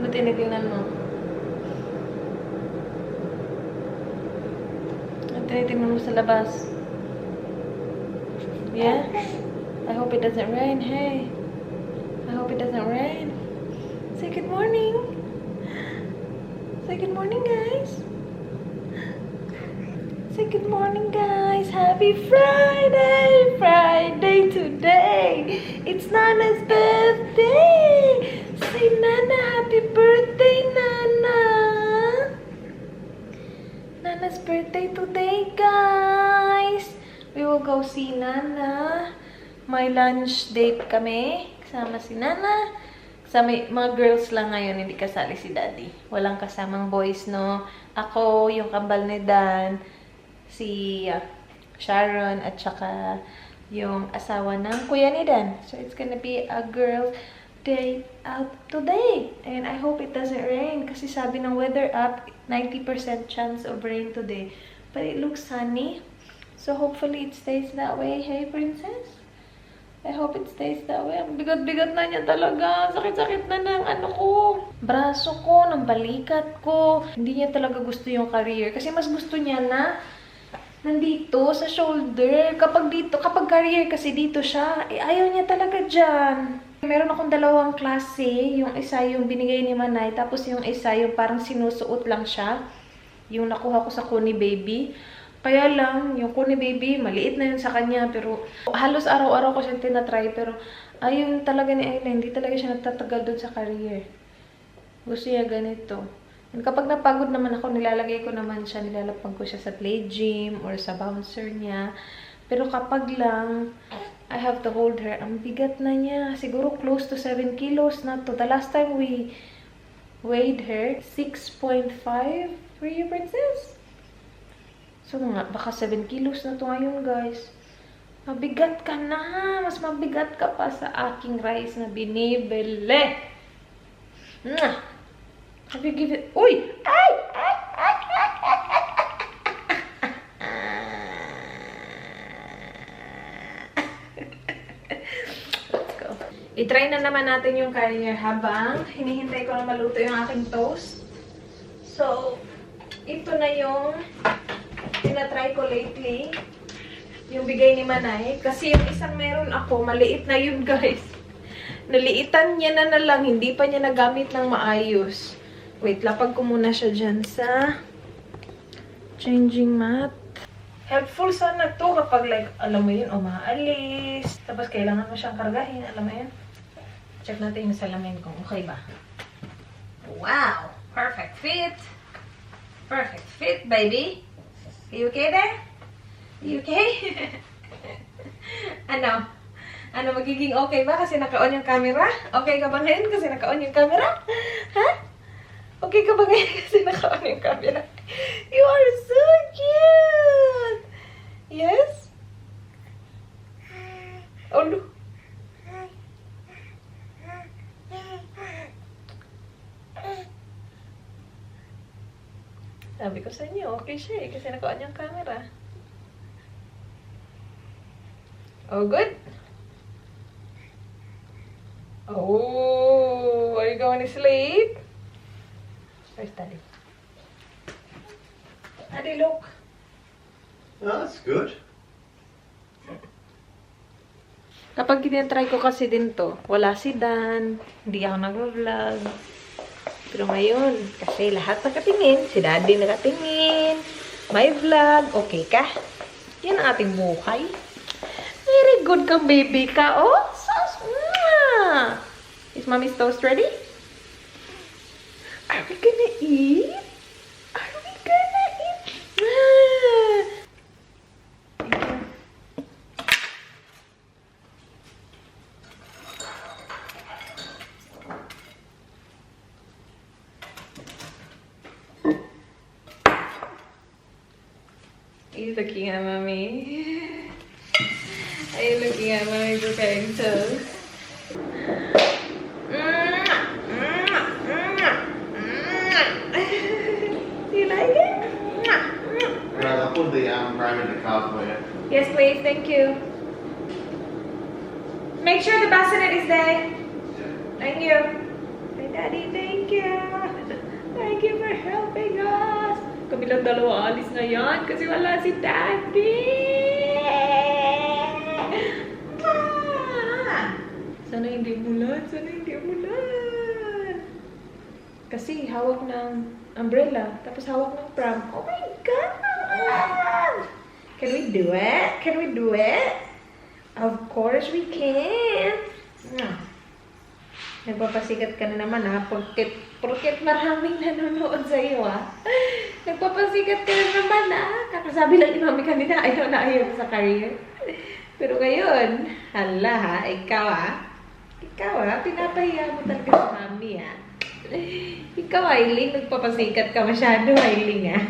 Ano tinitingnan mo? Ano tinitingnan mo sa labas? Yeah? I hope it doesn't rain. Hey. I hope it doesn't rain. Say good morning. Say good morning, guys. Say good morning, guys. Happy Friday. Friday today. It's Nana's birthday. Say, Nana, happy birthday, Nana. Nana's birthday today, guys. We will go see Nana. May lunch date kami. Kasama si Nana. Kasama mga girls lang ngayon. Hindi kasali si Daddy. Walang kasamang boys, no? Ako, yung kambal ni Dan, si Sharon, at saka yung asawa ng kuya ni Dan. So, it's gonna be a girl day out today. And I hope it doesn't rain. Kasi sabi ng weather app, 90% chance of rain today. But it looks sunny. So, hopefully, it stays that way. Hey, princess? I hope it stays that way. Ang bigat-bigat na niya talaga. Sakit-sakit na ng braso ko, ng balikat ko. Hindi niya talaga gusto yung career. Kasi mas gusto niya na nandito sa shoulder. Kapag career kasi dito siya, ayaw niya talaga dyan. Meron akong dalawang klase. Yung isa yung binigay ni Manay, tapos yung isa yung parang sinusuot lang siya. Yung nakuha ko sa Kuni Baby. Kaya lang, yung Kuni Baby, maliit na yun sa kanya. Pero halos araw-araw ko siya tinatry. Pero ayun talaga ni Isla, hindi talaga siya nagtatagal doon sa career. Gusto niya ganito. And kapag napagod naman ako, nilalagay ko naman siya, nilalapag ko siya sa play gym or sa bouncer niya. Pero kapag lang, I have to hold her. Ang bigat na niya. Siguro close to 7 kilos na to. The last time we weighed her, 6.5. Were you, princess? So, baka 7 kilos na to ngayon, guys. Mabigat ka na. Mas mabigat ka pa sa aking rice na binibili. Have you given... Uy! Ay! Ay! Ay! Ay! Let's go. I-try na naman natin yung career habang hinihintay ko na maluto yung aking toast. So, ito na yung tinatry ko lately. Yung bigay ni Manay. Kasi yung isang meron ako, maliit na yun, guys. Naliitan niya na lang. Hindi pa niya nagamit ng maayos. Wait, lapag ko muna siya dyan sa changing mat. Helpful sana to kapag like, alam mo yun, umaalis. Tapos kailangan mo siyang kargahin. Alam mo yun? Check natin yung salamin kung okay ba. Wow! Perfect fit! Perfect fit, baby! You okay there? You okay? Ano? Magiging okay ba kasi naka-on yung camera? Okay ka ba ngayon kasi naka-on yung camera? Ha? Okay ka ba ngayon kasi naka-on yung camera? You are so cute! Yes? Oh, look. Sabi ko sa inyo, okay siya eh, kasi naka-on yung camera. Oh, good? Oh, are you going to sleep? Where's Daddy? Daddy, look. Oh, that's good. Kapag tinatry ko kasi din to, wala si Dan, hindi ako nag-vlog. Pero ngayon, kasi lahat nakatingin, si Daddy nakatingin, may vlog, okay ka? Yan ang ating buhay. Very good kang baby ka, oh! Is Mommy's toast ready? Are we gonna eat? Are we gonna eat? Are you looking at Mommy? Are you looking at Mommy preparing toast? Do you like it? Right, I'll put the prime in the car for you. Yes, please. Thank you. Make sure the bassinet is there. Thank you. Say, Daddy, thank you. Thank you for helping us. Kami lang dalawa alis ngayon kasi wala si Daddy. Sana hindi umulan. Sana hindi umulan. Kasi hawak ng umbrella. Tapos hawak ng pram. Oh my God! Can we do it? Can we do it? Of course we can. Nagpapasikat ka na naman ha. Porket maraming nanonood sa'yo ha. Nagpapasikat ka na naman ha. Kakasabi lang ni Mami kanina ayaw na ayaw sa career. Pero ngayon, hala ha, ikaw ha. Ikaw ha, pinapahiya mo talaga sa Mami ha. Ikaw Ailing, nagpapasikat ka masyado Ailing ha.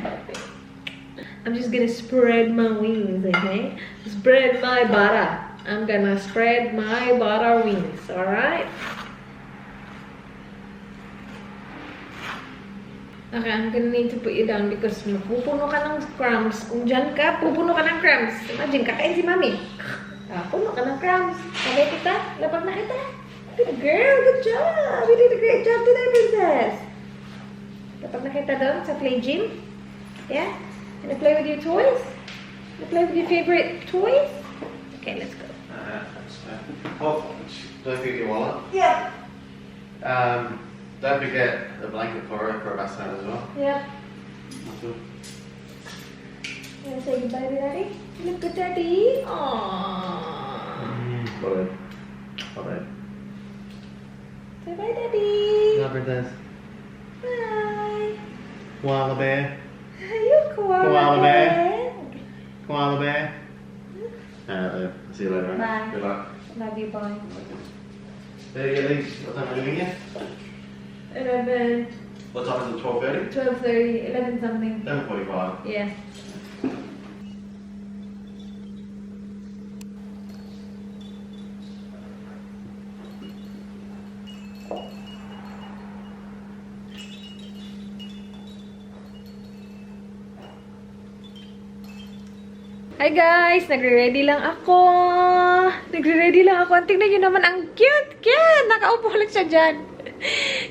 I'm just gonna spread my wings, okay? Spread my butter. I'm gonna spread my butter wings, alright? Okay, I'm gonna need to put you down because pupuno ka ng crumbs. Kung dyan ka, pupuno ka ng crumbs. Imagine, kakain si Mami. Puno ka ng crumbs. Sabay kita, lapat na kita. Good girl, good job. You did a great job today, princess. Lapat na kita doon sa play gym. Yeah? Wanna play with your toys? Wanna play with your favorite toys? Okay, let's go. Oh, don't forget your wallet. Yeah. Don't forget the blanket for her for a bus as well. Yeah. That's all. Wanna say goodbye to Daddy? Look at Daddy. Aww. Bye. Bye. Say bye, Daddy. Bye, princess. Bye. Koala bear. You koala Koala bear. Koala bear. See you later. Bye. Good luck. Love you, bye. There you go, Lee. What time are you leaving here? 11, What time is it? 12:30? 12:30, 11 something. 11:45. Yeah. Hi guys! Nagre-ready lang ako. Nagre-ready lang ako. Tingnan nyo naman, ang cute! Cute! Nakaupo lang siya dyan.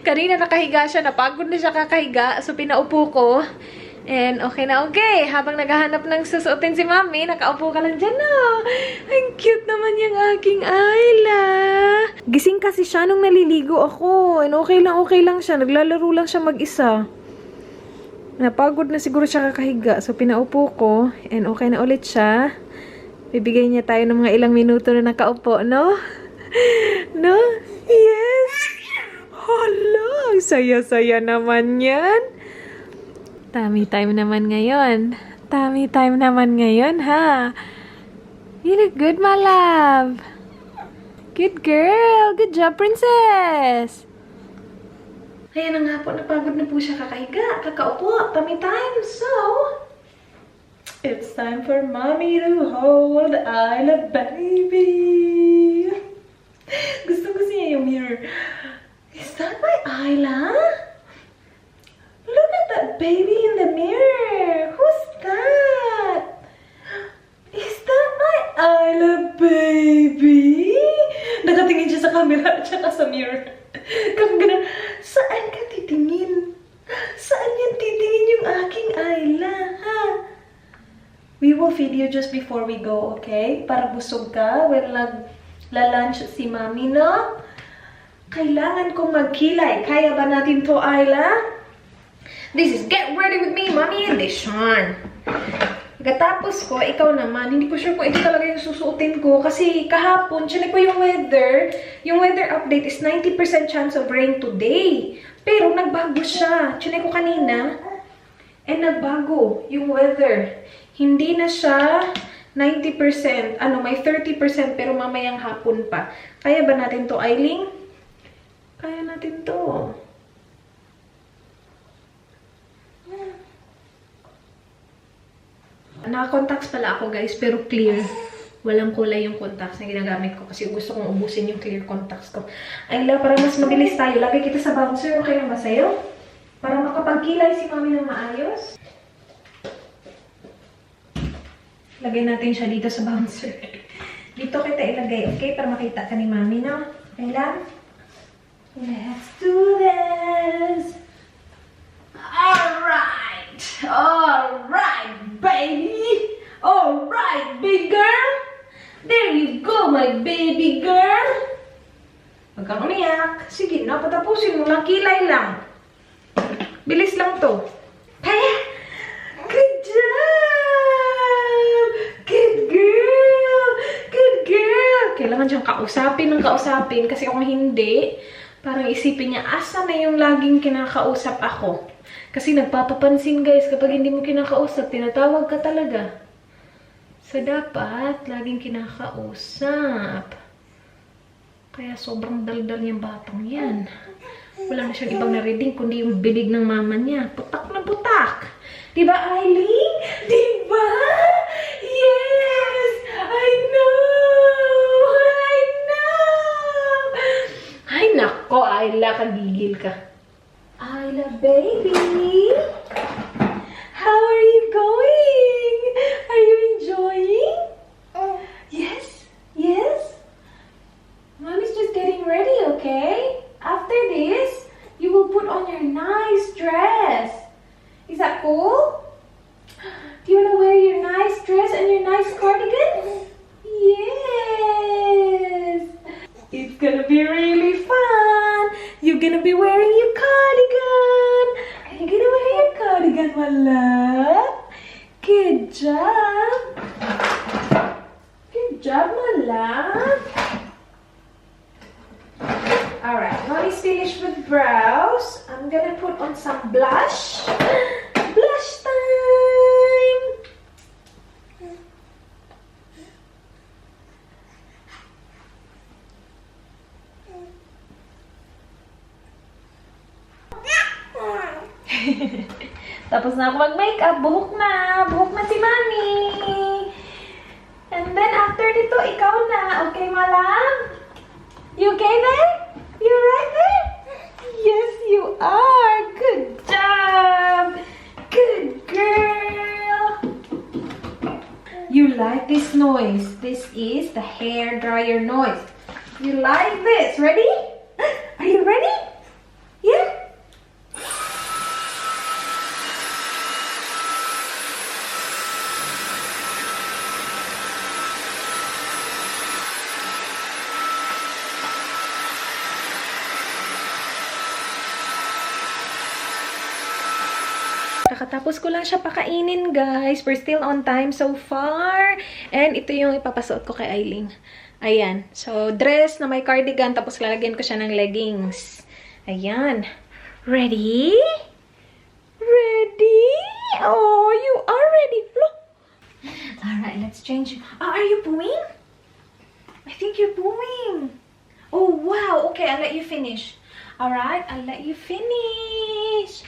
Kanina nakahiga siya. Napagod na siya kakahiga. So, pinaupo ko. And okay na okay. Habang naghahanap ng susuotin si Mami, nakaupo ka lang dyan, no? Ang cute naman yung aking Isla. Gising kasi siya nung naliligo ako. And okay lang siya. Naglalaro lang siya mag-isa. Napagod na siguro siya kakahiga. So, pinaupo ko. And okay na ulit siya. Bibigay niya tayo ng mga ilang minuto na nakaupo, no? No? Yes! Hala! Saya-saya naman yan. Tummy time naman ngayon. Tummy time naman ngayon, ha? You look good, my love. Good girl. Good job, princess. Ayan na nga po, napagod na po siya kakahiga, kakaupo, tummy time. So, it's time for Mommy to hold Isla, baby. Gusto niya yung mirror. Is that my Isla? Look at that baby in the mirror. Who's that? Is that my Isla, baby? Nakatingin siya sa camera at saka sa mirror. Kagana, saan ka titingin? Saan yan titingin yung aking Isla, ha? We will feed you just before we go, okay? Para busog ka when la-lunch si Mami, no? Kailangan kong magkilay. Kaya ba natin to, Isla? This is Get Ready With Me, Mommy Edition. Pagkatapos ko, ikaw naman, hindi ko sure kung ito talaga yung susuotin ko. Kasi kahapon, chinek ko yung weather. Yung weather update is 90% chance of rain today. Pero nagbago siya. Chinek ko kanina. And nagbago yung weather. Hindi na siya 90%. May 30% pero mamayang hapon pa. Kaya ba natin to, Ailing? Kaya natin to. Naka-contacts pala ako, guys, pero clear. Walang kulay yung contacts na ginagamit ko kasi gusto kong ubusin yung clear contacts ko. Ayla, para mas mabilis tayo, lagay kita sa bouncer. Okay na ba sa'yo? Para makapagkilay si Mami ng maayos. Lagay natin siya dito sa bouncer. Dito kita ilagay, okay? Para makita ka ni Mami, no? Okay lang? Let's do this! Alright! Alright, baby! Alright, big girl! There you go, my baby girl! Huwag kang umiyak. Sige na, patapusin mo lang. Kilay lang. Bilis lang to. Kaya! Good job! Good girl! Good girl! Kailangan siyang kausapin ng kausapin kasi kung hindi, parang isipin niya, asa na yung laging kinakausap ako? Kasi nagpapapansin guys, kapag hindi mo kinakausap, tinatawag ka talaga. So dapat, laging kinakausap. Kaya sobrang daldal yung batang yan. Wala na siyang ibang na-reading, kundi yung bibig ng mama niya. Putak na putak! Diba, Eileen? Diba? Yes! I know! I know! Ay, nako, Isla, kagigil ka. Isla, baby! How are you going? Are you enjoying? Yes? Yes? Mommy's just getting ready, okay? After this, you will put on your nice dress. Is that cool? Do you want to wear your nice dress and your nice cardigan? Yes! It's gonna be really fun! You're gonna be wearing your cardigan! Are you gonna wear your cardigan, my love? Good job! Good job, my love! Alright, Mommy's finished with brows. I'm gonna put on some blush. Blush time! Tapos na ako mag-makeup. Buhok na. Buhok na si Mommy. And then after dito, ikaw na. Okay, my love? You okay there? You right there? Yes, you are. Good job. Good girl. You like this noise? This is the hair dryer noise. You like this? Ready? Are you ready? Yeah? Kakatapos ko lang siya pakainin, guys. We're still on time so far. And ito yung ipapasuot ko kay Eileen. Ayan. So, dress na may cardigan. Tapos lalagyan ko siya ng leggings. Ayan. Ready? Ready? Oh, you are ready. Look. Alright, let's change. Are you pooing? I think you're pooing. Oh, wow. Okay, I'll let you finish. Alright, I'll let you finish.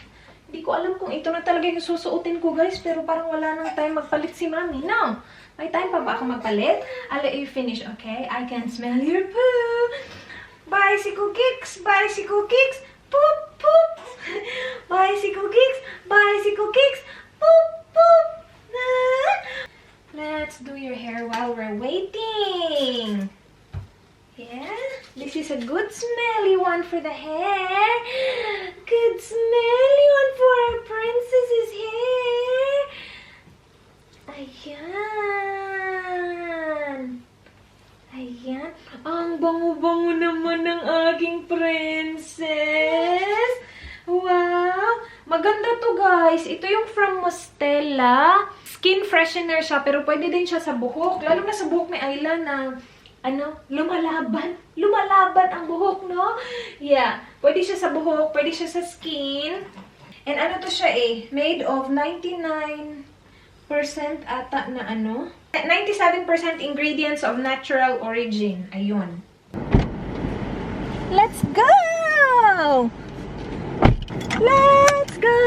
Hindi ko alam kung ito na talaga yung susuotin ko, guys. Pero parang wala nang time magpalit si Mommy. No. May time pa ba ako magpalit? I'll let you finish, okay? I can smell your poo. Bicycle kicks. Bicycle kicks. Poop, poop. Bicycle kicks. Bicycle kicks. Poop, poop. Let's do your hair while we're waiting. Yeah, this is a good smelly one for the hair. Good smelly one for our princess's hair. Ayan. Ayan. Ang bango-bango naman ng aking princess. Wow. Maganda to, guys. Ito yung from Mostella. Skin freshener siya, pero pwede din siya sa buhok. Lalo na sa buhok ni Isla na lumalaban. Lumalaban ang buhok, no? Yeah. Pwede siya sa buhok, pwede siya sa skin. And ano to siya made of 99% ata na 97% ingredients of natural origin. Ayun. Let's go! Let's go!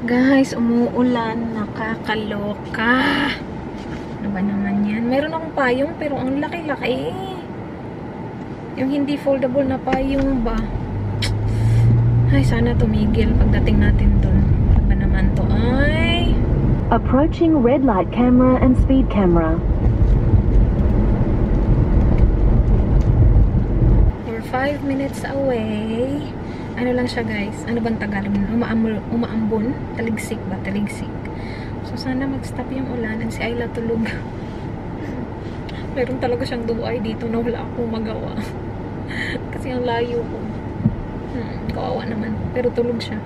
Guys, umuulan. Nakakaloka. Ano ba naman yan? Meron akong payong pero ang laki-laki. Yung hindi foldable na payong ba? Ay, sana tumigil pagdating natin dun. Ano ba naman to? Ay! Approaching red light camera and speed camera. 5 minutes away. Ano lang siya guys? Ano bang Tagalog? Umaambon? Taligsik ba? Taligsik. So sana mag-stop yung ulan and si Isla tulog. Meron talaga siyang duay dito na wala akong magawa. Kasi ang layo ko. Kawawa naman. Pero tulog siya.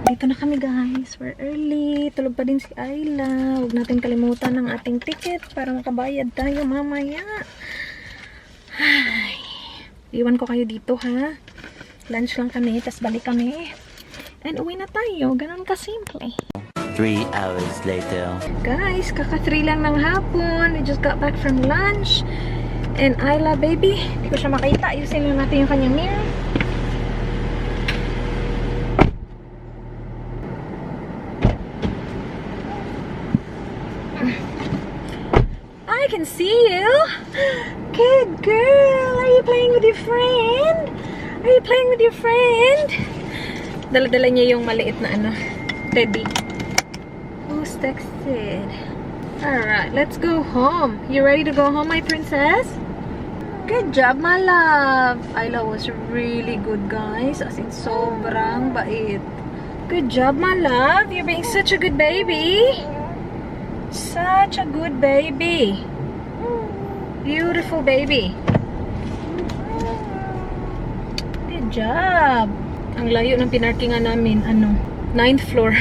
Dito na kami guys. We're early. Tulog pa din si Isla. Huwag natin kalimutan ng ating ticket para makabayad tayo mamaya. Ay. Iwan ko kayo dito ha. Lunch lang kami, tas balik kami. And uwi na tayo. Ganun kasimple. 3 hours later. Guys, kaka-3 lang ng hapon. We just got back from lunch. And Isla, baby, hindi ko siya makita. Ayusin lang natin yung kanyang mirror. I can see you. Good girl. Are you playing with your friend? Are you playing with your friend? Dala-dala niya yung maliit na ano, teddy. Who's texted? Alright, let's go home. You ready to go home, my princess? Good job, my love. Isla was really good, guys. As in, sobrang bait. Good job, my love. You're being such a good baby. Such a good baby. Beautiful baby. Good job. Ang layo ng pinarkingan namin, 9th floor.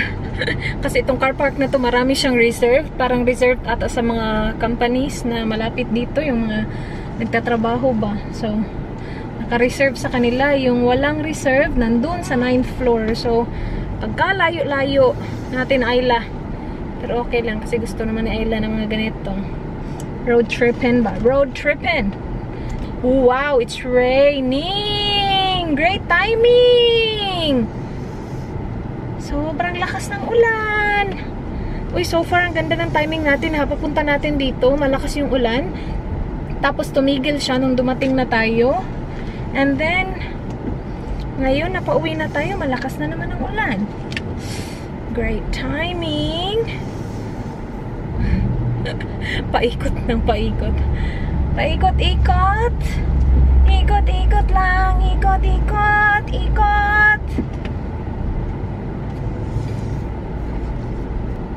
Kasi itong car park na to, marami siyang reserved. Parang reserved ata sa mga companies na malapit dito, yung mga nagtatrabaho ba. So, naka-reserve sa kanila. Yung walang reserve, nandun sa 9th floor. So, pagka layo-layo natin, Isla. Pero okay lang, kasi gusto naman ni Isla ng mga ganito. Road tripping ba? Road tripping! Wow, it's raining! Great timing! Sobrang lakas ng ulan. Uy, so far, ang ganda ng timing natin ha. Papunta natin dito, malakas yung ulan. Tapos tumigil siya nung dumating na tayo. And then, ngayon, napauwi na tayo. Malakas na naman ang ulan. Great timing. Paikot ng paikot. Paikot-ikot. Ikot-ikot lang. Ikot-ikot. Ikot.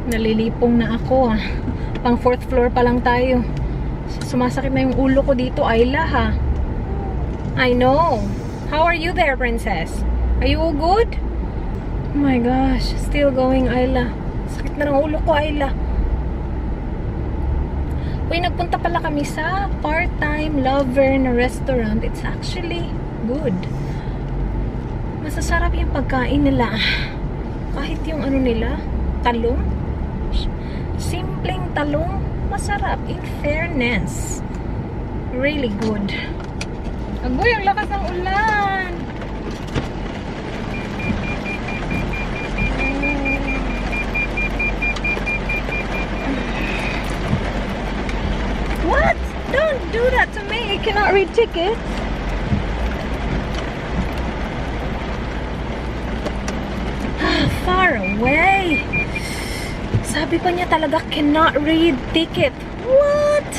Nalilipong na ako. Pang 4th floor pa lang tayo. Sumasakit na yung ulo ko dito, Isla ha. I know. How are you there, princess? Are you all good? Oh my gosh. Still going, Isla. Sakit na ng ulo ko, Isla. Uy, nagpunta pala kami sa part-time lover na restaurant. It's actually good. Masasarap yung pagkain nila. Kahit yung ano nila, talong. Simpleng talong, masarap. In fairness. Really good. Agoy, ang lakas ng ulan. What? Don't do that to me. I cannot read tickets. Far away. Sabi pa niya talaga cannot read ticket. What?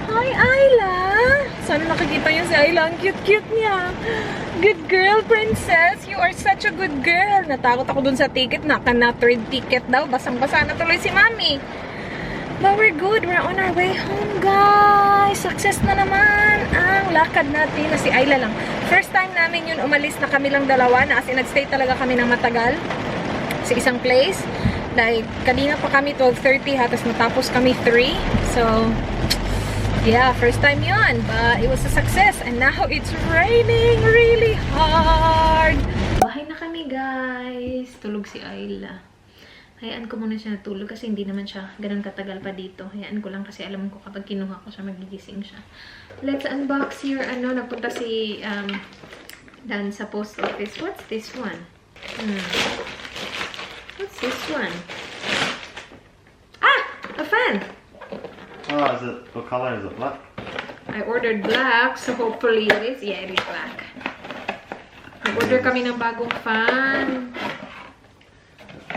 Hi, Isla. Sana nakikita niyo si Isla. Ang cute-cute niya. Good girl, princess. You are such a good girl. Natakot ako dun sa ticket na cannot read ticket daw. Basang-basa na tuloy si Mami. But we're good. We're on our way home, guys. Success na naman ang lakad natin na si Isla lang. First time namin yun umalis na kami lang dalawa na as in nagstay talaga kami ng matagal sa isang place. Like, kanina pa kami 12:30 ha, tapos natapos kami 3. So, yeah, first time yun. But it was a success. And now it's raining really hard. Bahay na kami, guys. Tulog si Isla. Hayaan ko muna siya natulog kasi hindi naman siya ganun katagal pa dito. Hayaan ko lang kasi alam ko kapag kinuha ko siya, magigising siya. Let's unbox your, nagpunta si Dan sa post office. What's this one? What's this one? Ah! A fan! Oh, is it, what color is it? Black? I ordered black, so hopefully it is. Yeah, it is black. Nag-order kami ng bagong fan.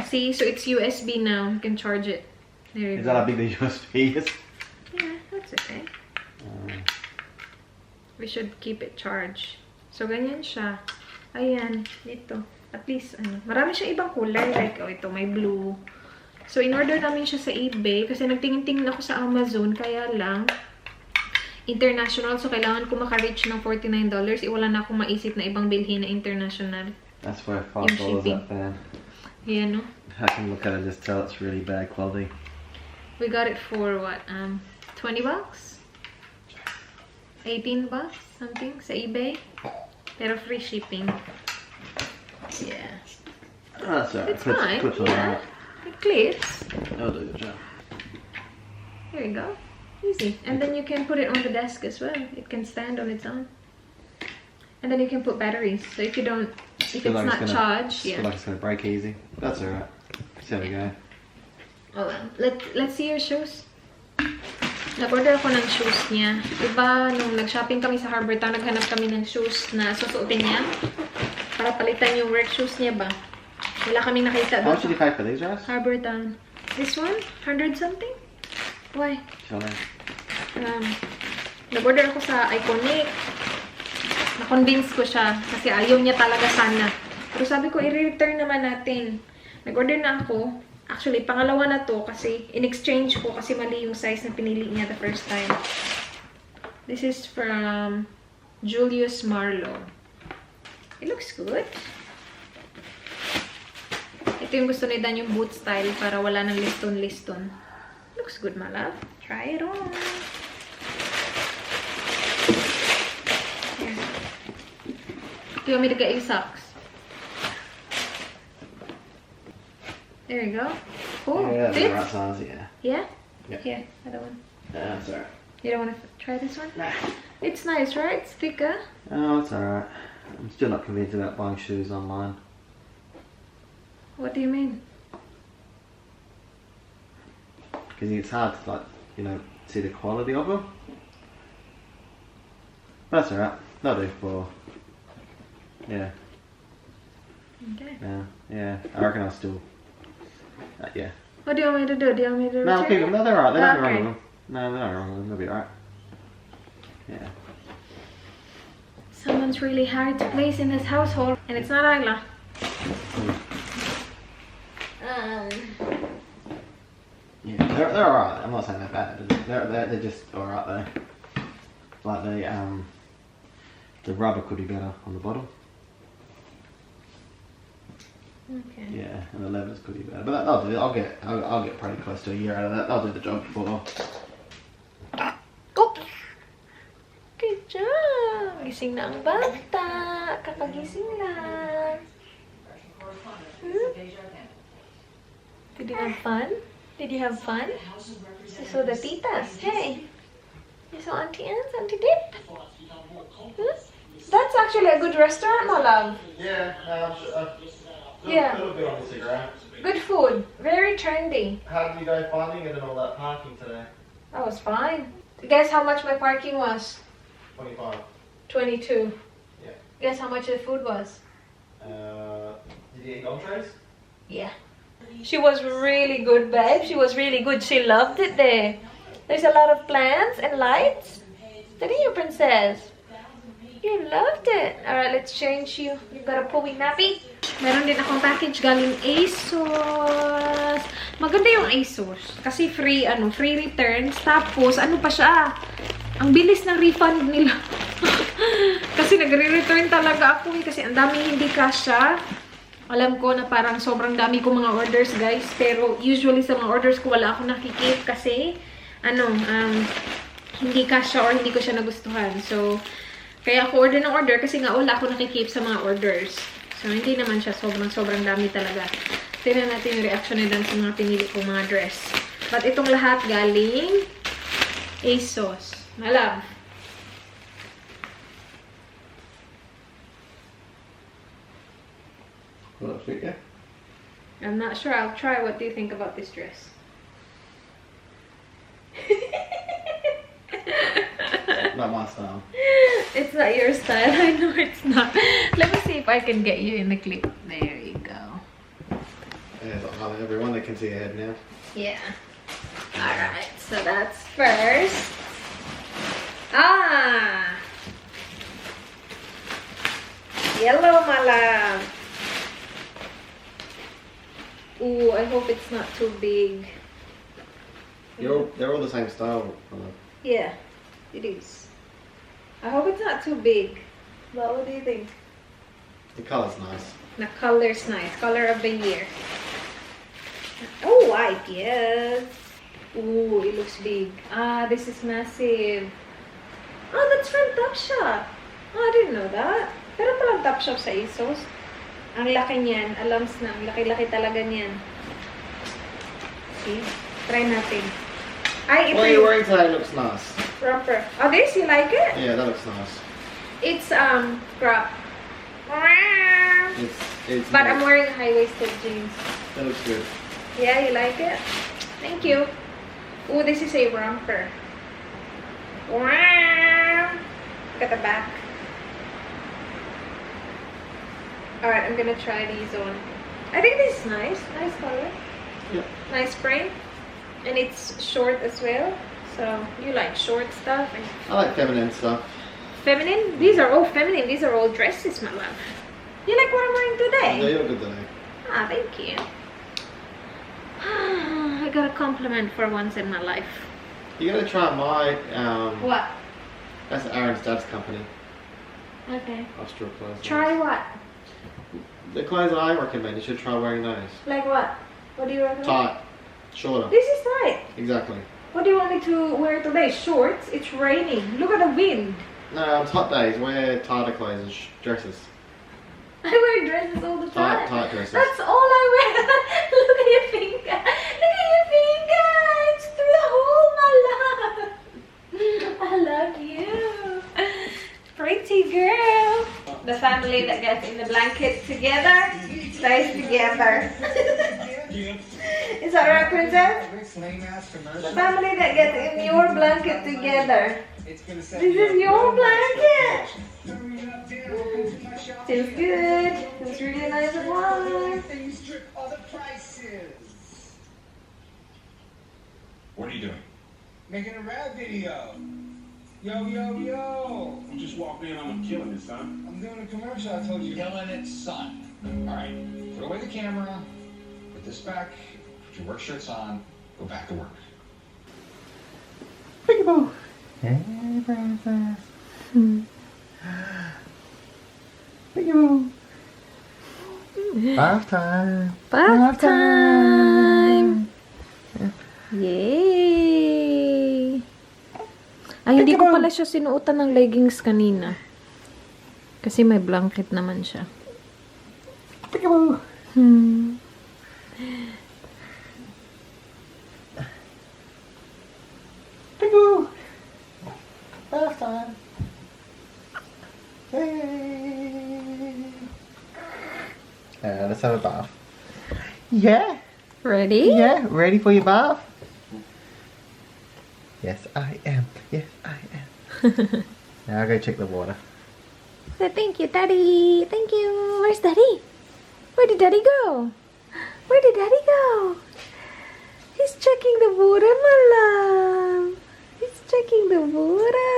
See, so it's USB now. You can charge it. There you Is go. that how big the USB is? Yeah, that's okay. We should keep it charged. So, ganyan siya. Ayan, dito. At least, ano, marami siyang ibang kulay. Like, oh, ito, may blue. So, in-order namin siya sa eBay. Kasi nagtingin-tingin ako sa Amazon. Kaya lang, international. So, kailangan ko maka-reach ng $49. Wala na akong maisip na ibang bilhin na international. That's worth $5 that fan. Yeah, no? I can look at it and just tell it's really bad quality. We got it for what? 20 bucks? 18 bucks? Something? Sa eBay? Pero free shipping. Yeah. Oh, that's alright. It's fine. Clips on Yeah. It clips. That'll do the job. There you go. Easy. And then you can put it on the desk as well. It can stand on its own. And then you can put batteries. So if you don't, if it's not charged, I feel like it's gonna break easy. That's alright. So there we go. Hold on. Let's see your shoes. Nag-order ako ng shoes niya. Diba, nung nag-shopping kami sa Harbour Town, naghanap kami ng shoes na susuotin niya. Para palitan yung work shoes niya ba. Wala kaming nakita How doon. much did you pay for these, Ras? Harbour Town. This one? 100 something? Why? Nag-order ako sa Iconic. Na-convince ko siya. Kasi ayaw niya talaga sana. Pero sabi ko, i-return naman natin. Nag-order na ako. Actually, pangalawa na to kasi in-exchange ko kasi mali yung size na pinili niya the first time. This is from Julius Marlowe. It looks good. Ito yung gusto ni Dan, yung boot style para wala nang liston-liston. Looks good, my love. Try it on. Here. Do you want me to get you socks? There you go. Cool. Yeah, that's the Fits? right size, yeah. Yeah? Yeah. Here, other one. That's alright. You don't want to try this one? Nah. It's nice, right? It's thicker. Oh, it's alright. I'm still not convinced about buying shoes online. What do you mean? Because it's hard to, like, you know, see the quality of them. But that's alright. That'll do for... Yeah. Okay. Yeah. I reckon I'll still... yeah. What do you want me to do? Do you want me to No, I'll keep them. No, they're alright. They're not wrong Okay. with them. No, they're not wrong with them. They'll be alright. Yeah. Someone's really hard to place in this household, and it's not Isla. Yeah, they're alright. I'm not saying they're bad. They're just alright though. Like the rubber could be better on the bottom. Okay. Yeah, and the levers could be better. But that'll do. I'll get pretty close to a year out of that. That'll do the job for. Oh! Good job! Gising na ang bata. Kakagising lang. Did you have fun? Did you have fun? You saw the titas. Hey! You saw Auntie Anne's, Auntie Dip? That's actually a good restaurant, my love. Yeah. Yeah. A little bit on Instagram. Good food. Very trendy. How did you go finding it and all that parking today? That was fine. Guess how much my parking was? 25. 22. Yeah. Guess how much the food was? Did you eat entrees? Yeah. She was really good, babe. She was really good. She loved it there. There's a lot of plants and lights. Didn't you, princess? You loved it. Alright, let's change you. You got a pooey nappy. Meron din akong package galing ASOS. Maganda yung ASOS. Kasi free returns. Tapos, ano pa siya? Ang bilis ng refund nila. Kasi nagre-return talaga ako kasi ang daming hindi kasya. Alam ko na parang sobrang dami ko mga orders, guys. Pero usually sa mga orders ko wala ako nakikip kasi hindi kasya or hindi ko siya nagustuhan. So, kaya ako order ng order kasi nga wala ako nakikip sa mga orders. So, hindi naman siya sobrang dami talaga. Tignan natin yung reaction ni Dan sa mga pinili kong mga dress. But itong lahat galing ASOS. Malab. Well, that's sweet, yeah. I'm not sure. I'll try. What do you think about this dress? Not my style. It's not your style. I know it's not. Let me see if I can get you in the clip. There you go. Yeah, everyone that can see your head now. Yeah. Alright, so that's first. Ah! Yellow, my love. Ooh, I hope it's not too big. They're all the same style. Yeah, it is. I hope it's not too big. But what do you think? The color's nice. The color's nice. Color of the year. Oh, white, yes. Ooh, it looks big. Ah, this is massive. Oh, that's from Topshop. Oh, I didn't know that. Pero palang Topshop sa ASOS. Ang laki niyan. Alams na. Ang laki-laki talaga niyan. See? Try natin. Ay, ito What you're wearing today looks nice. romper. Oh, this? You like it? Yeah, that looks nice. It's, crop. It's But nice. I'm wearing high-waisted jeans. That looks good. Yeah, you like it? Thank you. Oh, this is a romper. Wow! Look at the back. Alright, I'm gonna try these on. I think this is nice. Nice color. Yeah. Nice print. And it's short as well. So, you like short stuff. And I like feminine stuff. feminine? These are all feminine. These are all dresses, my love. You like what I'm wearing today? Yeah, you look good today. Ah, thank you. I got a compliment for once in my life. You gotta try my What? that's Aaron's dad's company. Okay. Austral clothes. Try what? The clothes I recommend, you should try wearing those. Like what? What do you recommend? Tight. Shorter. This is tight. Exactly. What do you want me to wear today? Shorts? It's raining. Look at the wind. No, on hot days, wear tighter clothes and dresses. I wear dresses all the time. Tight dresses. That's all I wear. Look at your finger. Look at your finger. It's through the hole, my love. I love you. Pretty girl. The family that gets in the blanket together stays together. Is that right, Princess? The family that gets in your blanket together. This is your blanket. Feels good. Feels really nice and warm. What are you doing? Making a rap video. Yo, yo, yo. You just walked in on him killing it, son. I'm doing a commercial, I told you. Killing it, son. Alright, put away the camera, put this back, put your work shirts on, go back to work. Peekaboo. Hey, princess. Peekaboo. Bath time. Bath time! Yay! Ay, hindi ko pala siya sinuotan ng leggings kanina. Kasi may blanket naman siya. Peekaboo. Peekaboo. Bath time. Hey. Let's have a bath. Yeah. Ready? Yeah. Ready for your bath? Yes, I am. Yes, I am. Now I'll go check the water. So thank you, Daddy. Thank you. Where's Daddy? Where did Daddy go? Where did Daddy go? He's checking the water, my love. He's checking the water.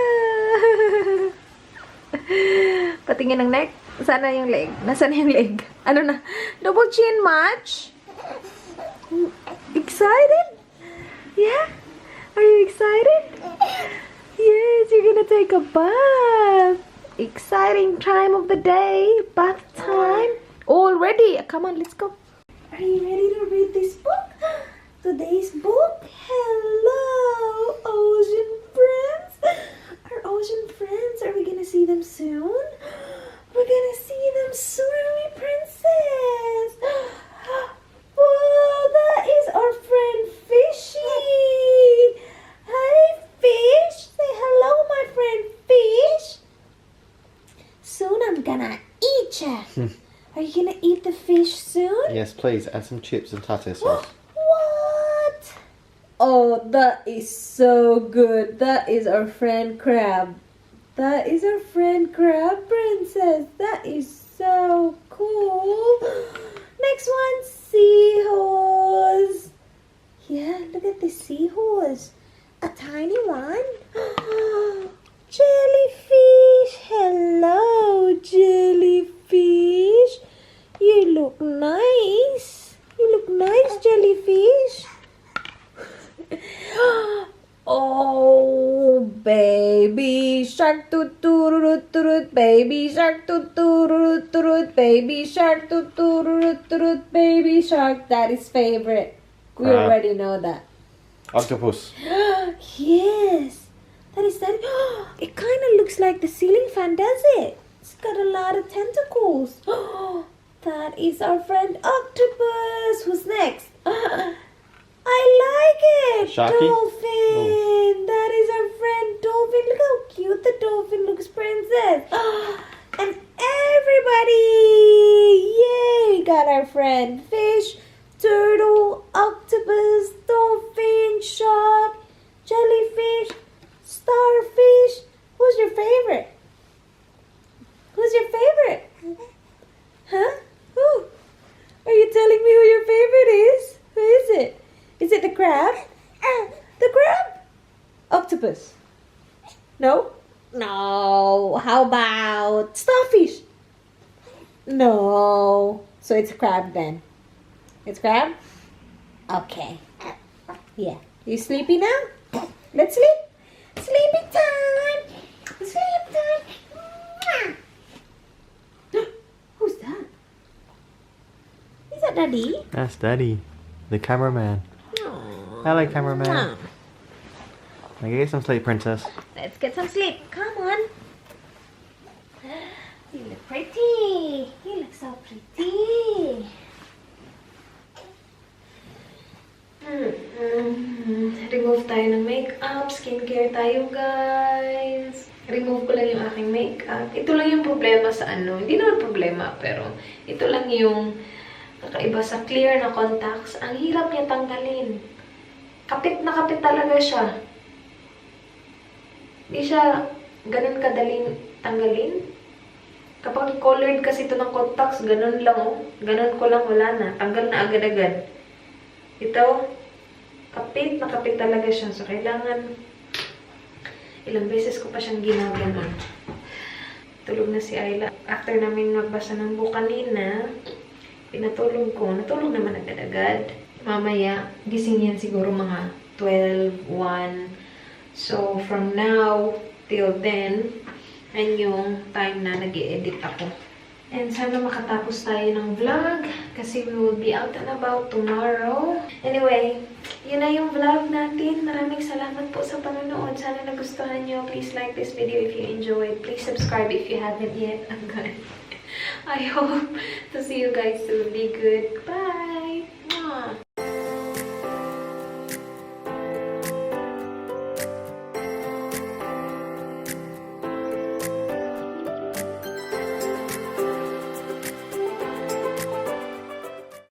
Patingin ng neck. Saan na yung leg? Nasaan na yung leg? Ano na? Double chin match? Excited? Yeah? Are you excited? Yes, you're gonna take a bath. Exciting time of the day. Bath time. Already. Come on, let's go. Are you ready to read this book? Today's book? Hello, ocean friends. Our ocean friends, are we gonna see them soon? We're gonna see them soon, are we, princess? Whoa, that is our friend Fishy. Hi, Fish. Say hello, my friend Fish. Soon I'm gonna eat ya. Are you gonna eat the fish soon? Yes, please add some chips and tartar sauce. What? Oh, that is so good. That is our friend Crab. That is our friend Crab, princess. That is so cool. Next one. seahorse. Yeah, look at this seahorse. A tiny one. Jellyfish. Hello, jellyfish. You look nice. You look nice, jellyfish. Oh, baby shark, toot toot toot, baby shark, toot toot toot, baby shark, toot toot toot, baby shark. Daddy's favorite. We Crab. already know that. Octopus. Yes, that is that. It kind of looks like the ceiling fan, does it? It's got a lot of tentacles. That is our friend Octopus. Who's next? I like it. Sharky? Dolphin. That is our friend Dolphin. Look how cute the dolphin looks, princess. And everybody, yay! Got our friend fish, turtle, octopus, dolphin, shark, jellyfish, starfish. Who's your favorite? Who's your favorite? Huh? Who? Are you telling me who your favorite is? Who is it? Is it the crab? The crab? Octopus? No? No. How about starfish? No. So it's crab then. It's crab? Okay. Yeah. You sleepy now? Let's sleep. Sleepy time. Sleep time. Who's that? Is that Daddy? That's Daddy, the cameraman. Aww. Hello, cameraman. Mwah. Now get some sleep, princess. Let's get some sleep. Come on. You look pretty. You look so pretty. Remove tayo ng makeup. Skincare tayo, guys. Remove ko lang yung aking makeup. Ito lang yung problema sa ano. Hindi naman problema, pero ito lang yung kakaiba sa clear na contacts. Ang hirap niya tanggalin. Kapit na kapit talaga siya. Hindi siya ganun kadaling tanggalin. Kapag colored kasi ito ng contacts, ganun lang oh. Ganun ko lang, wala na. Tanggal na agad-agad. Ito, kapit na kapit talaga siya. So, kailangan ilang beses ko pa siyang ginaganon. Tulog na si Isla. After namin magbasa ng book kanina, pinatulog ko. Natulog naman agad-agad. Mamaya, gising yan siguro mga 12, 1. So, from now till then, and yung time na nag-i-edit ako. And sana makatapos tayo ng vlog kasi we will be out and about tomorrow. Anyway, yun na yung vlog natin. Maraming salamat po sa panonood. Sana nagustuhan nyo. Please like this video if you enjoyed. Please subscribe if you haven't yet. I hope to see you guys soon. Be good. Bye!